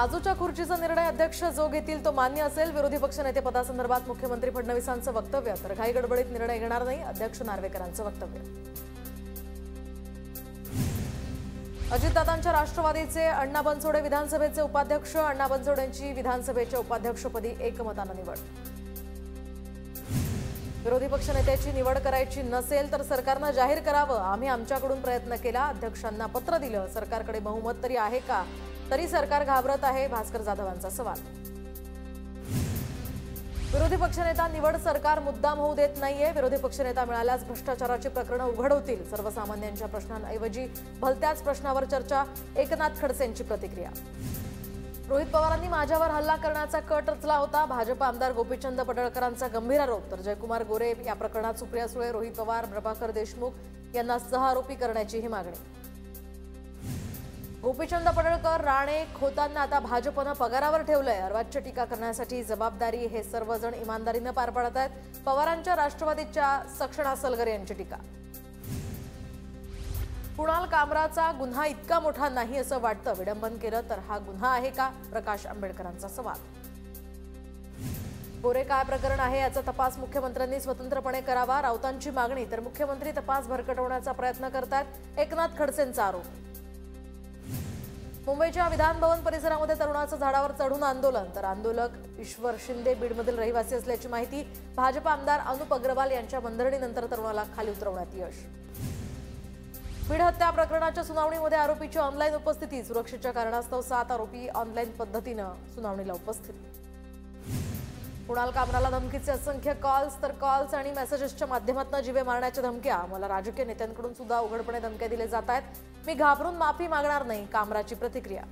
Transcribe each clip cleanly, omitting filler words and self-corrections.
बाजूच्या खुर्चीचा निर्णय अध्यक्ष जो घेतील तो मान्य असेल। विरोधी पक्षनेते पदासंदर्भात मुख्यमंत्री फडणवीसांचं वक्तव्य। तर घाई गडबडीत निर्णय घेणार नाही, अध्यक्ष नार्वेकरांचं वक्तव्य। अजितदादांच्या राष्ट्रवादीचे अण्णा बनसोडे विधानसभेचे उपाध्यक्ष। अण्णा बनसोडेंची विधानसभेच्या उपाध्यक्षपदी एकमतानं निवड। विरोधी पक्षनेत्याची निवड करायची नसेल तर सरकारनं जाहीर करावं, आम्ही आमच्याकडून प्रयत्न केला, अध्यक्षांना पत्र दिलं, सरकारकडे बहुमत तरी आहे का, तरी सरकार घाबरत आहे, भास्कर जाधवांचा सवाल। विरोधी पक्षनेता निवड सरकार मुद्दाम होऊ देत नाहीये। विरोधी पक्षनेता मिळाल्यास भ्रष्टाचाराची प्रकरणं उघड होतील। सर्वसामान्यांच्या प्रश्नांऐवजी भलत्याच प्रश्नावर चर्चा। एकनाथ खडसेंची प्रतिक्रिया। रोहित पवारांनी माझ्यावर हल्ला करण्याचा कट रचला होता। भाजप आमदार गोपीचंद पडळकरांचा गंभीर आरोप। तर जयकुमार गोरे या प्रकरणात सुप्रिया सुळे, रोहित पवार, प्रभाकर देशमुख यांना सहआरोपी करण्याचीही मागणी। गोपीचंद पडळकर, राणे, खोतांना आता भाजपनं पगारावर ठेवलंय। अर्वाच्य टीका करण्यासाठी जबाबदारी हे सर्वजण इमानदारीनं पार पाडत आहेत। पवारांच्या राष्ट्रवादीच्या सक्षणा सलगर यांची टीका। कुणाल कामराचा गुन्हा इतका मोठा नाही असं वाटतं, विडंबन केलं तर हा गुन्हा आहे का, प्रकाश आंबेडकरांचा सवाल। गोरे काय प्रकरण आहे याचा तपास मुख्यमंत्र्यांनी स्वतंत्रपणे करावा, राऊतांची मागणी। तर मुख्यमंत्री तपास भरकटवण्याचा प्रयत्न करतात, एकनाथ खडसेंचा आरोप। मुंबईच्या विधान भवन परिसरामध्ये तरुणाचं झाडावर चढून आंदोलन। तर आंदोलक ईश्वर शिंदे बीडमधील रहिवासी असल्याची माहिती। भाजप आमदार अनुप अग्रवाल यांच्या बंधरणीनंतर तरुणाला खाली उतरवण्यात यश। बीड हत्या प्रकरणाच्या सुनावणीमध्ये आरोपीची ऑनलाईन उपस्थिती। सुरक्षेच्या कारणास्तव 7 आरोपी ऑनलाईन पद्धतीनं सुनावणीला उपस्थित। कुणाल कामराला धमकीचे असंख्य कॉल्स। तर कॉल्स आणि मेसेजेसच्या माध्यमातून जीवे मारण्याच्या धमक्या। मला राजकीय नेत्यांकडून सुद्धा उघडपणे धमक्या दिले जात आहेत, मी घाबरून माफी मागणार नाही, कामराची प्रतिक्रिया।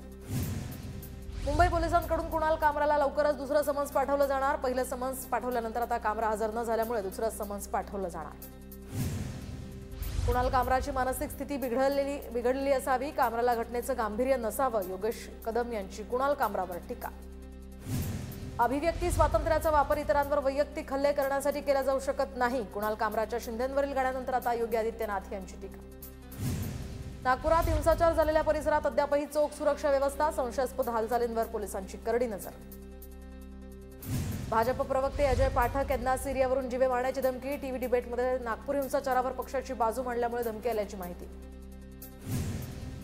मुंबई पोलिसांकडून कुणाल कामराला लवकरच दुसरं समन्स पाठवलं जाणार। पहिलं समन्स पाठवल्यानंतर आता कामरा हजर न झाल्यामुळे दुसरं समन्स पाठवलं जाणार। कुणाल कामराची मानसिक स्थिती बिघडलेली असावी, कामराला घटनेचं गांभीर्य नसावं, योगेश कदम यांची कुणाल कामरावर टीका। अभिव्यक्ती स्वातंत्र्याचा वापर इतरांवर वैयक्तिक हल्ले करण्यासाठी केला जाऊ शकत नाही, कुणाल कामराच्या शिंदेंवरील गाण्यानंतर आता योगी आदित्यनाथ यांची टीका। नागपुरात हिंसाचार झालेल्या परिसरात अद्यापही चोख सुरक्षा व्यवस्था। संशयास्पद हालचालींवर पोलिसांची करडी नजर। भाजप प्रवक्ते अजय पाठक यांना सीरियावरून जीवे मारण्याची धमकी। टीव्ही डिबेटमध्ये नागपूर हिंसाचारावर पक्षाची बाजू मांडल्यामुळे धमकी आल्याची माहिती।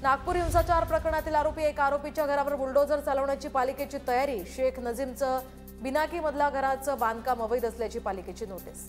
नागपूर हिंसाचार प्रकरणातील आरोपी एका आरोपीच्या घरावर बुलडोझर चालवण्याची पालिकेची तयारी। शेख नजीमचं बिनाकीमधल्या घराचं बांधकाम अवैध असल्याची पालिकेची नोटीस।